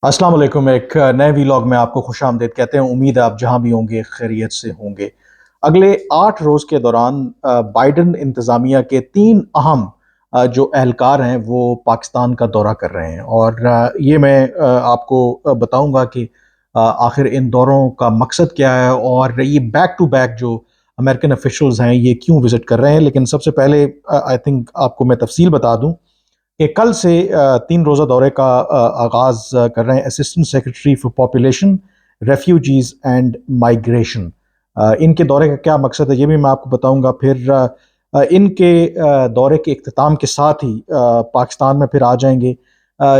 अस्सलाम वालेकुम। एक नए वीलॉग में आपको खुश आमदीद कहते हैं। उम्मीद है आप जहां भी होंगे खैरियत से होंगे। अगले 8 रोज़ के दौरान बाइडन इंतज़ामिया के 3 अहम जो एहलकार हैं वो पाकिस्तान का दौरा कर रहे हैं, और ये मैं आपको बताऊंगा कि आखिर इन दौरों का मकसद क्या है, और ये बैक टू बैक जो अमेरिकन ऑफिशियल्स हैं ये क्यों विज़िट कर रहे हैं। लेकिन सबसे पहले आई थिंक आपको मैं तफसील बता दूं कि कल से 3 रोज़ा दौरे का आगाज़ कर रहे हैं assistant secretary for population, refugees and migration. इनके दौरे का क्या मकसद है ये भी मैं आपको बताऊंगा। फिर इनके दौरे के इख्तिताम के साथ ही पाकिस्तान में फिर आ जाएंगे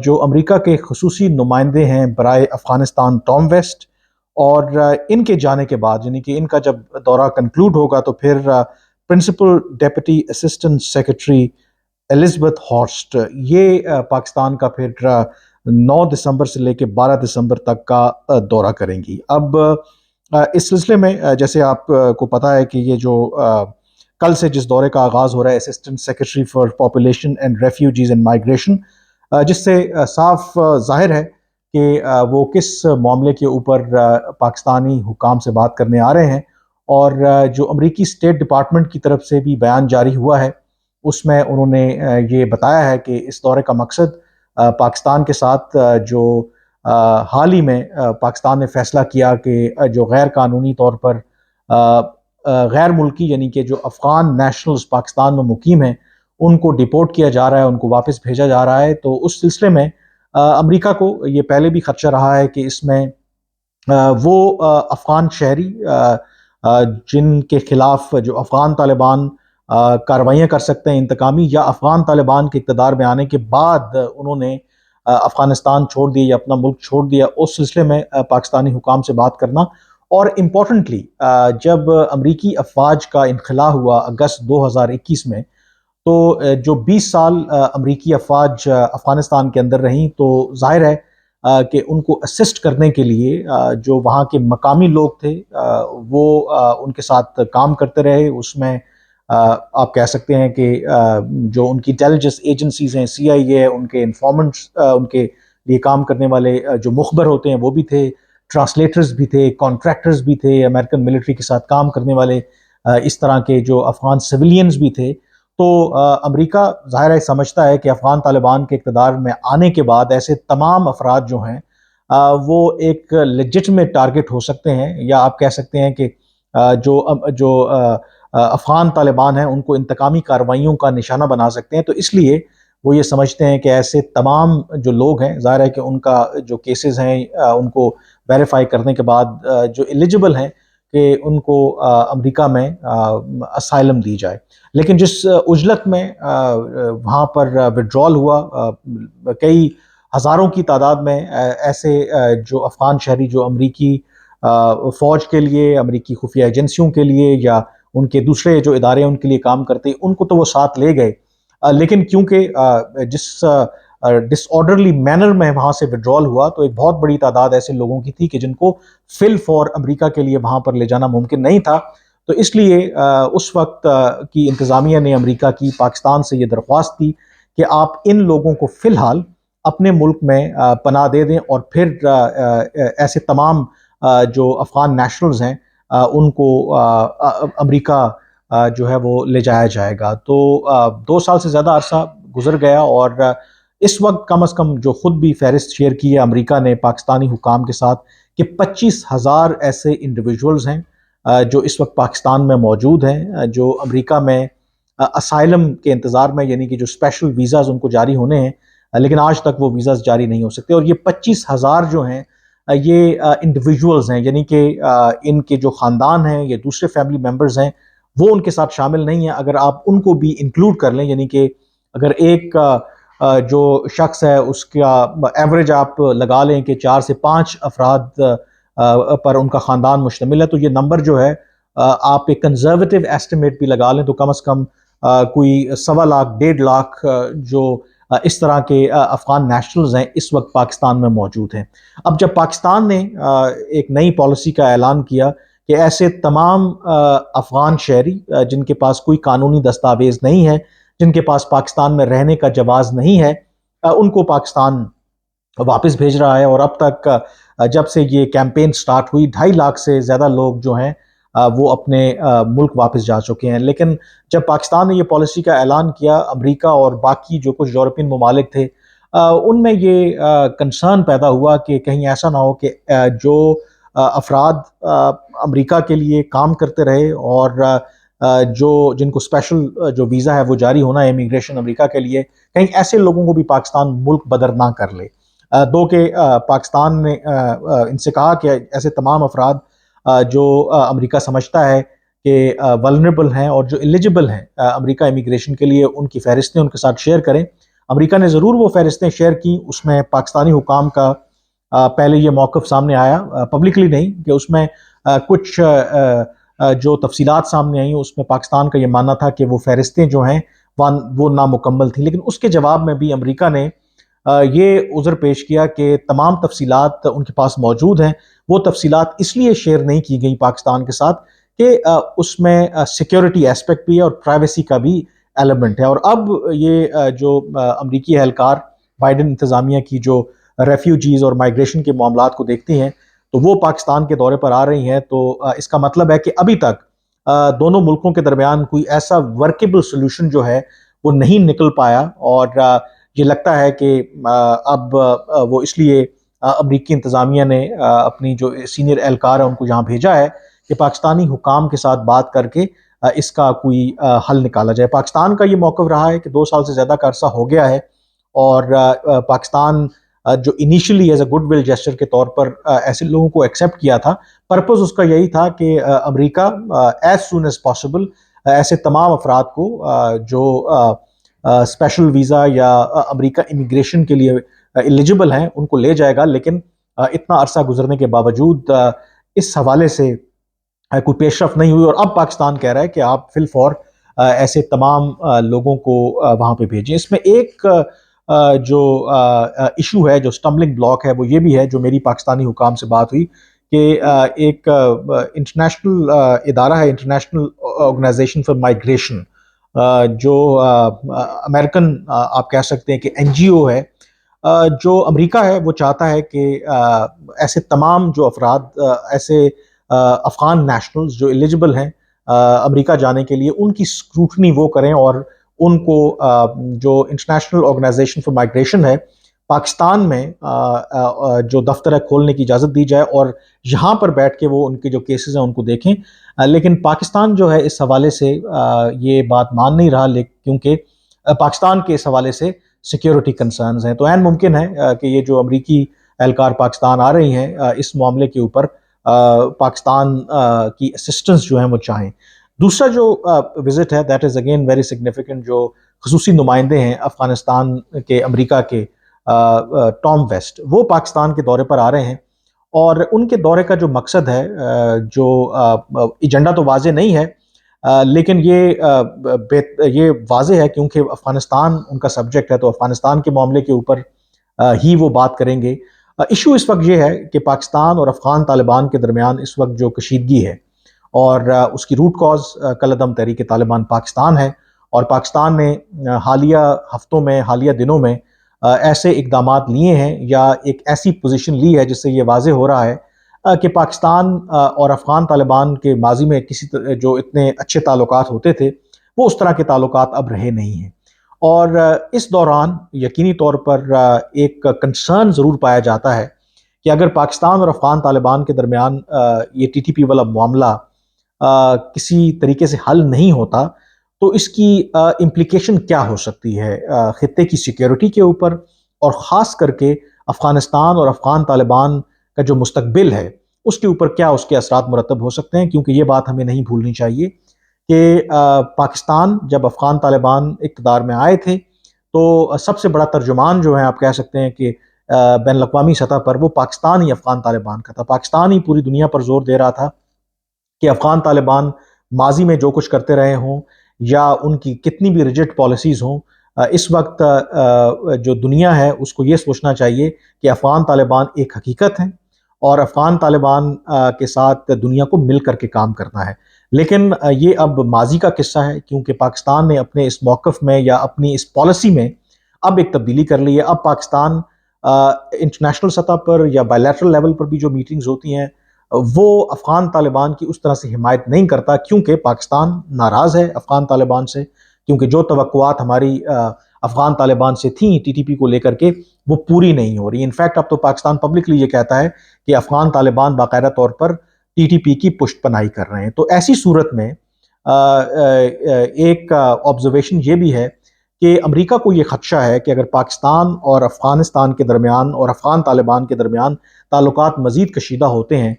जो अमेरिका के खसूसी नुमाइंदे हैं बराए अफ़गानिस्तान, टॉम वेस्ट। और इनके जाने के बाद यानी कि इनका जब दौरा कंक्लूड होगा तो फिर principal deputy assistant secretary Elizabeth Horst ये पाकिस्तान का फिर 9 दिसंबर से लेकर 12 दिसंबर तक का दौरा करेंगी। अब इस सिलसिले में जैसे आप को पता है कि ये जो कल से जिस दौरे का आगाज़ हो रहा है assistant secretary for population and refugees and migration, जिससे साफ जाहिर है कि वो किस मामले के ऊपर पाकिस्तानी हुकाम से बात करने आ रहे हैं। और जो अमरीकी स्टेट डिपार्टमेंट की तरफ से भी बयान जारी हुआ है उसमें उन्होंने ये बताया है कि इस दौरे का मकसद पाकिस्तान के साथ जो हाल ही में पाकिस्तान ने फैसला किया कि जो गैर कानूनी तौर पर गैर मुल्की यानी कि जो अफ़गान नेशनल्स पाकिस्तान में मुकीम हैं उनको डिपोर्ट किया जा रहा है, उनको वापस भेजा जा रहा है। तो उस सिलसिले में अमेरिका को ये पहले भी खदशा रहा है कि इसमें वो अफ़गान शहरी जिनके खिलाफ जो अफ़गान तालिबान कार्रवाइयाँ कर सकते हैं इंतकामी, या अफ़गान तालिबान के इक़्तिदार में आने के बाद उन्होंने अफ़गानिस्तान छोड़ दिया या अपना मुल्क छोड़ दिया, उस सिलसिले में पाकिस्तानी हुकाम से बात करना। और इम्पॉर्टेंटली जब अमरीकी अफवाज का इनखला हुआ अगस्त 2021 में, तो जो 20 साल अमरीकी अफवाज अफ़गानिस्तान के अंदर रहीं, तो ज़ाहिर है कि उनको असिस्ट करने के लिए जो वहाँ के मकामी लोग थे वो उनके साथ काम करते रहे। उसमें आप कह सकते हैं कि जो उनकी इंटेलिजेंस एजेंसीज हैं, CIA है, उनके इन्फॉर्मेंट्स, उनके लिए काम करने वाले जो मुखबर होते हैं वो भी थे, ट्रांसलेटर्स भी थे, कॉन्ट्रैक्टर्स भी थे, अमेरिकन मिलिट्री के साथ काम करने वाले इस तरह के जो अफ़गान सिविलियंस भी थे। तो अमेरिका ज़ाहिर है समझता है कि अफ़गान तालिबान के इक़्तिदार में आने के बाद ऐसे तमाम अफराद जो हैं वो एक लेजिटिमेट टारगेट हो सकते हैं, या आप कह सकते हैं कि जो अफ़गान तालिबान हैं उनको इंतकामी कार्रवाइयों का निशाना बना सकते हैं। तो इसलिए वो ये समझते हैं कि ऐसे तमाम जो लोग हैं, ज़ाहिर है कि उनका जो केसेस हैं उनको वेरीफाई करने के बाद जो एलिजिबल हैं कि उनको अमेरिका में असाइलम दी जाए। लेकिन जिस उजलत में वहाँ पर विड्रॉल हुआ, कई हज़ारों की तादाद में ऐसे जो अफ़गान शहरी जो अमरीकी फ़ौज के लिए, अमरीकी खुफिया एजेंसियों के लिए या उनके दूसरे जो इदारे हैं उनके लिए काम करते हैं, उनको तो वो साथ ले गए। लेकिन क्योंकि जिस डिसऑर्डरली मैनर में वहाँ से विड्रॉल हुआ, तो एक बहुत बड़ी तादाद ऐसे लोगों की थी कि जिनको फिल फॉर अमेरिका के लिए वहाँ पर ले जाना मुमकिन नहीं था। तो इसलिए उस वक्त की इंतज़ामिया ने अमेरिका की पाकिस्तान से ये दरख्वास्त की कि आप इन लोगों को फ़िलहाल अपने मुल्क में पनाह दे दें, और फिर ऐसे तमाम जो अफ़गान नेशनल्स हैं उनको अमेरिका जो है वो ले जाया जाएगा। तो 2 साल से ज़्यादा अरसा गुजर गया, और इस वक्त कम अज़ कम जो खुद भी फहरिस्त शेयर की है अमेरिका ने पाकिस्तानी हुकाम के साथ कि 25,000 ऐसे इंडिविजुअल्स हैं जो इस वक्त पाकिस्तान में मौजूद हैं, जो अमेरिका में असाइलम के इंतज़ार में, यानी कि जो स्पेशल वीज़ाज़ उनको जारी होने हैं, लेकिन आज तक वो वीज़ाज़ जारी नहीं हो सकते। और ये 25,000 जो हैं ये इंडिविजुअल्स हैं, यानी कि इनके जो ख़ानदान हैं या दूसरे फैमिली मेम्बर्स हैं वो उनके साथ शामिल नहीं है। अगर आप उनको भी इंक्लूड कर लें, यानी कि अगर एक जो शख्स है उसका एवरेज आप लगा लें कि 4 से 5 अफराद पर उनका ख़ानदान मुश्तमिल है, तो ये नंबर जो है आप एक कंजर्वेटिव एस्टिमेट भी लगा लें तो कम अज़ कम कोई 1.25 लाख 1.5 लाख जो इस तरह के अफ़गान नेशनल्स हैं इस वक्त पाकिस्तान में मौजूद हैं। अब जब पाकिस्तान ने एक नई पॉलिसी का ऐलान किया कि ऐसे तमाम अफ़गान शहरी जिनके पास कोई कानूनी दस्तावेज़ नहीं है, जिनके पास पाकिस्तान में रहने का जवाज़ नहीं है, उनको पाकिस्तान वापस भेज रहा है। और अब तक जब से ये कैंपेन स्टार्ट हुई 2.5 लाख से ज़्यादा लोग जो हैं वो अपने मुल्क वापस जा चुके हैं। लेकिन जब पाकिस्तान ने ये पॉलिसी का ऐलान किया, अमेरिका और बाकी जो कुछ यूरोपियन ममालिक थे उनमें ये कंसर्न पैदा हुआ कि कहीं ऐसा ना हो कि जो अफराद अमेरिका के लिए काम करते रहे और जो जिनको स्पेशल जो वीज़ा है वो जारी होना है इमिग्रेशन अमेरिका के लिए, कहीं ऐसे लोगों को भी पाकिस्तान मुल्क बदर ना कर ले। दो कि पाकिस्तान ने इनसे कहा कि ऐसे तमाम अफराद जो अमेरिका समझता है कि वल्नरेबल हैं और जो एलिजिबल हैं अमेरिका इमिग्रेशन के लिए, उनकी फहरिस्तें उनके साथ शेयर करें। अमेरिका ने ज़रूर वो फहरिस्तें शेयर की, उसमें पाकिस्तानी हुकाम का पहले ये मौक़िफ़ सामने आया, पब्लिकली नहीं, कि उसमें कुछ जो तफसीलात सामने आई उसमें पाकिस्तान का ये मानना था कि वो फहरिस्तें जो हैं वो नामुकम्मल थी। लेकिन उसके जवाब में भी अमेरिका ने ये उज़र पेश किया कि तमाम तफसीलात उनके पास मौजूद हैं। वो तफसीलात इसलिए शेयर नहीं की गई पाकिस्तान के साथ कि उसमें सिक्योरिटी एस्पेक्ट भी है और प्राइवेसी का भी एलिमेंट है। और अब ये जो अमरीकी एहलकार बाइडन इंतज़ामिया की जो रेफ्यूजीज़ और माइग्रेशन के मामलात को देखती हैं, तो वो पाकिस्तान के दौरे पर आ रही हैं। तो इसका मतलब है कि अभी तक दोनों मुल्कों के दरमियान कोई ऐसा वर्केबल सोल्यूशन जो है वो नहीं निकल पाया। और ये लगता है कि अब वो इसलिए अमरीकी इंतज़ामिया ने अपनी जो सीनियर एहलकार है उनको यहाँ भेजा है कि पाकिस्तानी हुकाम के साथ बात करके इसका कोई हल निकाला जाए। पाकिस्तान का ये मौक़िफ़ रहा है कि 2 साल से ज़्यादा का अरसा हो गया है और पाकिस्तान जो initially as a goodwill gesture के तौर पर ऐसे लोगों को एक्सेप्ट किया था, पर्पस उसका यही था कि America as soon as possible ऐसे तमाम अफराद को जो स्पेशल वीज़ा या अमेरिका इमिग्रेशन के लिए एलिजिबल हैं उनको ले जाएगा। लेकिन इतना अरसा गुजरने के बावजूद इस हवाले से कोई पेशरफ नहीं हुई और अब पाकिस्तान कह रहा है कि आप फिल फॉर ऐसे तमाम लोगों को वहाँ पे भेजें। इसमें एक जो इशू है, जो स्टम्बलिंग ब्लॉक है, वो ये भी है, जो मेरी पाकिस्तानी हुकाम से बात हुई कि एक इंटरनेशनल इदारा है, इंटरनेशनल ऑर्गेनाइजेशन फॉर माइग्रेशन, जो अमेरिकन आप कह सकते हैं कि एनजीओ है। जो अमेरिका है वो चाहता है कि ऐसे तमाम जो अफराद ऐसे अफ़गान नेशनल्स जो एलिजिबल हैं अमेरिका जाने के लिए, उनकी स्क्रूटनी वो करें और उनको जो इंटरनेशनल ऑर्गेनाइजेशन फॉर माइग्रेशन है पाकिस्तान में जो दफ्तर है खोलने की इजाज़त दी जाए और यहाँ पर बैठ के वो उनके जो केसेस हैं उनको देखें। लेकिन पाकिस्तान जो है इस हवाले से ये बात मान नहीं रहा, क्योंकि पाकिस्तान के इस हवाले से सिक्योरिटी कंसर्न्स हैं। तो ऐन मुमकिन है कि ये जो अमरीकी एहलकार पाकिस्तान आ रही हैं इस मामले के ऊपर पाकिस्तान की असिस्टेंस जो है वो चाहें। दूसरा जो विज़िट है that is again very significant, जो ख़ुसूसी नुमाइंदे हैं अफ़गानिस्तान के अमेरिका के टॉम वेस्ट, वो पाकिस्तान के दौरे पर आ रहे हैं। और उनके दौरे का जो मकसद है, जो एजेंडा तो वाज़े नहीं है, लेकिन ये वाज़े है क्योंकि अफ़गानिस्तान उनका सब्जेक्ट है, तो अफ़गानिस्तान के मामले के ऊपर ही वो बात करेंगे। इशू इस वक्त ये है कि पाकिस्तान और अफ़गान तालिबान के दरमियान इस वक्त जो कशीदगी है और उसकी रूट कॉज कलअदम तहरीक तालिबान पाकिस्तान है। और पाकिस्तान ने हालिया हफ्तों में, हालिया दिनों में ऐसे इकदामात लिए हैं या एक ऐसी पोजीशन ली है जिससे ये वाज़े हो रहा है कि पाकिस्तान और अफ़गान तालिबान के माजी में जो इतने अच्छे ताल्लुकात होते थे वो उस तरह के ताल्लुकात अब रहे नहीं हैं। और इस दौरान यकीनी तौर पर एक कंसर्न ज़रूर पाया जाता है कि अगर पाकिस्तान और अफ़गान तालिबान के दरमियान ये TTP वाला मामला किसी तरीके से हल नहीं होता तो इसकी इम्प्लीकेशन क्या हो सकती है ख़ित्ते की सिक्योरिटी के ऊपर, और ख़ास करके अफ़गानिस्तान और अफ़गान तालिबान का जो मुस्तकबिल है उसके ऊपर क्या उसके असरात मुरतब हो सकते हैं। क्योंकि ये बात हमें नहीं भूलनी चाहिए कि पाकिस्तान जब अफ़गान तालिबान इक़्तिदार में आए थे तो सबसे बड़ा तर्जुमान जो है आप कह सकते हैं कि बैन अल-अक़वामी सतह पर वो पाकिस्तान ही अफ़गान तालिबान का था। पाकिस्तान ही पूरी दुनिया पर जोर दे रहा था कि अफ़गान तालिबान माजी में जो कुछ करते रहे हों या उनकी कितनी भी रिजिड पॉलिसीज़ हों, इस वक्त जो दुनिया है उसको ये सोचना चाहिए कि अफ़गान तालिबान एक हकीकत है और अफ़गान तालिबान के साथ दुनिया को मिल कर के काम करना है। लेकिन ये अब माजी का किस्सा है, क्योंकि पाकिस्तान ने अपने इस मौक़िफ़ में या अपनी इस पॉलिसी में अब एक तब्दीली कर ली है। अब पाकिस्तान انٹرنیشنل سطح پر یا بائیلیٹرل لیول پر بھی جو میٹنگز ہوتی ہیں وہ افغان طالبان کی اس طرح سے حمایت نہیں کرتا، کیونکہ پاکستان ناراض ہے افغان طالبان سے، کیونکہ جو توقعات ہماری افغان طالبان سے تھیں ٹی ٹی پی کو لے کر کے وہ پوری نہیں ہو رہی۔ انفیکٹ اب تو پاکستان پبلکلی یہ کہتا ہے کہ افغان طالبان باقاعدہ طور پر ٹی ٹی پی کی پشت پناہی کر رہے ہیں۔ تو ایسی صورت میں ایک آبزرویشن یہ بھی ہے کہ امریکہ کو یہ خدشہ ہے کہ اگر پاکستان اور افغانستان کے درمیان اور افغان طالبان کے درمیان تعلقات مزید کشیدہ ہوتے ہیں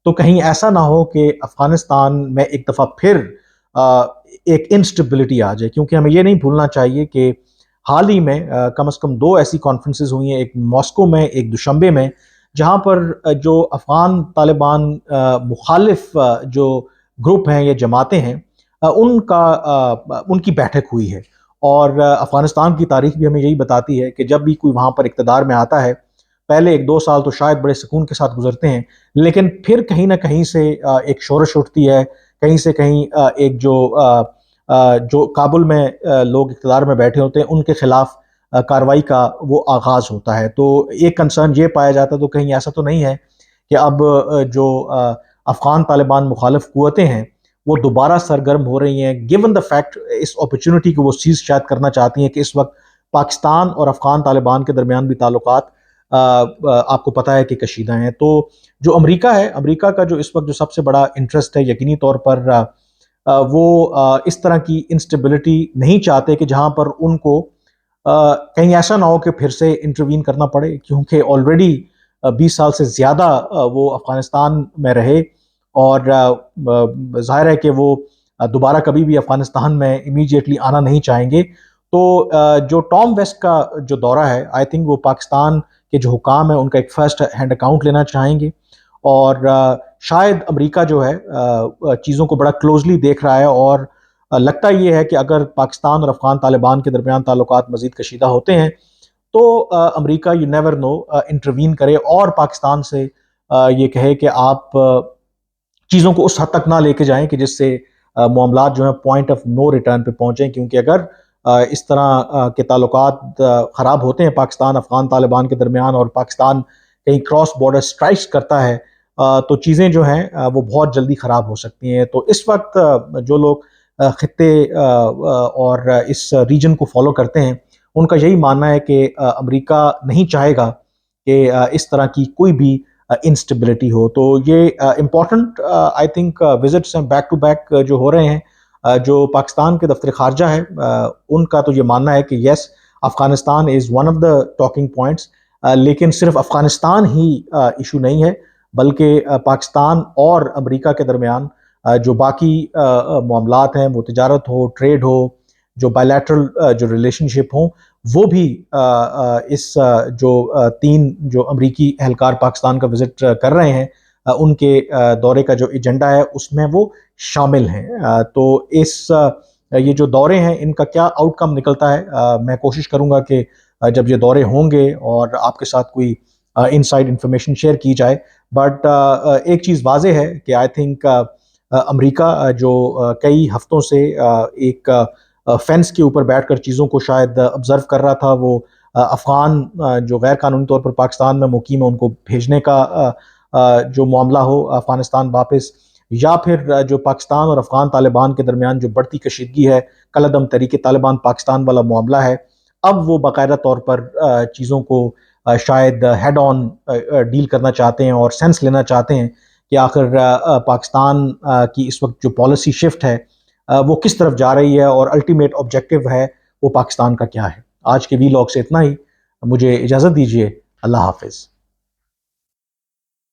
تو کہیں ایسا نہ ہو کہ افغانستان میں ایک دفعہ پھر ایک انسٹیبلٹی آ جائے، کیونکہ ہمیں یہ نہیں بھولنا چاہیے کہ حال ہی میں کم از کم 2 ایسی کانفرنسز ہوئی ہیں، ایک ماسکو میں ایک دوشنبے میں، جہاں پر جو افغان طالبان مخالف جو گروپ ہیں یا جماعتیں ہیں ان کی بیٹھک ہوئی ہے۔ اور افغانستان کی تاریخ بھی ہمیں یہی بتاتی ہے کہ جب بھی کوئی وہاں پر اقتدار میں آتا ہے پہلے 1-2 سال تو شاید بڑے سکون کے ساتھ گزرتے ہیں، لیکن پھر کہیں نہ کہیں سے ایک شورش اٹھتی ہے، کہیں سے کہیں ایک جو کابل میں لوگ اقتدار میں بیٹھے ہوتے ہیں ان کے خلاف کارروائی کا وہ آغاز ہوتا ہے۔ تو ایک کنسرن یہ پایا جاتا ہے تو کہیں ایسا تو نہیں ہے کہ اب جو افغان طالبان مخالف قوتیں ہیں وہ دوبارہ سرگرم ہو رہی ہیں، گیون دا فیکٹ اس اپرچونٹی کو وہ سیز شاید کرنا چاہتی ہیں کہ اس وقت پاکستان اور افغان طالبان کے درمیان بھی تعلقات آپ کو پتہ ہے کہ کشیدہ ہیں۔ تو جو امریکہ ہے، امریکہ کا جو اس وقت جو سب سے بڑا انٹرسٹ ہے یقینی طور پر وہ اس طرح کی انسٹیبلٹی نہیں چاہتے کہ جہاں پر ان کو کہیں ایسا نہ ہو کہ پھر سے انٹروین کرنا پڑے، کیونکہ آلریڈی 20 سال سے زیادہ وہ افغانستان میں رہے اور ظاہر ہے کہ وہ دوبارہ کبھی بھی افغانستان میں امیجیٹلی آنا نہیں چاہیں گے۔ تو جو ٹام ویسٹ کا جو دورہ ہے آئی تھنک وہ پاکستان کے جو حکام ہیں ان کا ایک فرسٹ ہینڈ اکاؤنٹ لینا چاہیں گے، اور شاید امریکہ جو ہے چیزوں کو بڑا کلوزلی دیکھ رہا ہے، اور لگتا یہ ہے کہ اگر پاکستان اور افغان طالبان کے درمیان تعلقات مزید کشیدہ ہوتے ہیں تو امریکہ یو نیور نو انٹروین کرے اور پاکستان سے یہ کہے کہ آپ چیزوں کو اس حد تک نہ لے کے جائیں کہ جس سے معاملات جو ہیں پوائنٹ آف نو ریٹرن پہ پہنچیں، کیونکہ اگر اس طرح کے تعلقات خراب ہوتے ہیں پاکستان افغان طالبان کے درمیان اور پاکستان کہیں کراس بارڈر سٹرائکس کرتا ہے تو چیزیں جو ہیں وہ بہت جلدی خراب ہو سکتی ہیں۔ تو اس وقت جو لوگ خطے اور اس ریجن کو فالو کرتے ہیں ان کا یہی ماننا ہے کہ امریکہ نہیں چاہے گا کہ اس طرح کی کوئی بھی انسٹیبلٹی ہو۔ تو یہ امپورٹنٹ آئی تھنک وزٹس ہیں بیک ٹو بیک جو ہو رہے ہیں۔ جو پاکستان کے دفتر خارجہ ہے ان کا تو یہ ماننا ہے کہ yes Afghanistan is one of the talking points, لیکن صرف افغانستان ہی ایشو نہیں ہے بلکہ پاکستان اور امریکہ کے درمیان جو باقی معاملات ہیں، وہ تجارت ہو، ٹریڈ ہو، جو بائیلیٹرل جو ریلیشن شپ ہوں، وہ بھی اس جو 3 جو امریکی اہلکار پاکستان کا وزٹ کر رہے ہیں ان کے دورے کا جو ایجنڈا ہے اس میں وہ شامل ہیں۔ تو یہ جو دورے ہیں ان کا کیا آؤٹ کم نکلتا ہے، میں کوشش کروں گا کہ جب یہ دورے ہوں گے اور آپ کے ساتھ کوئی انسائڈ انفارمیشن شیئر کی جائے، بٹ ایک چیز واضح ہے کہ آئی تھنک امریکہ جو کئی ہفتوں سے ایک فینس کے اوپر بیٹھ کر چیزوں کو شاید آبزرو کر رہا تھا، وہ افغان جو غیر قانونی طور پر پاکستان میں مقیم ہے ان کو بھیجنے کا جو معاملہ ہو افغانستان واپس، یا پھر جو پاکستان اور افغان طالبان کے درمیان جو بڑھتی کشیدگی ہے، کالعدم تحریک طالبان پاکستان والا معاملہ ہے، اب وہ باقاعدہ طور پر چیزوں کو شاید ہیڈ آن ڈیل کرنا چاہتے ہیں اور سینس لینا چاہتے ہیں کہ آخر پاکستان کی اس وقت جو پالیسی شفٹ ہے وہ کس طرف جا رہی ہے اور الٹیمیٹ آبجیکٹو ہے وہ پاکستان کا کیا ہے۔ آج کے وی لاگ سے اتنا ہی، مجھے اجازت دیجیے، اللہ حافظ۔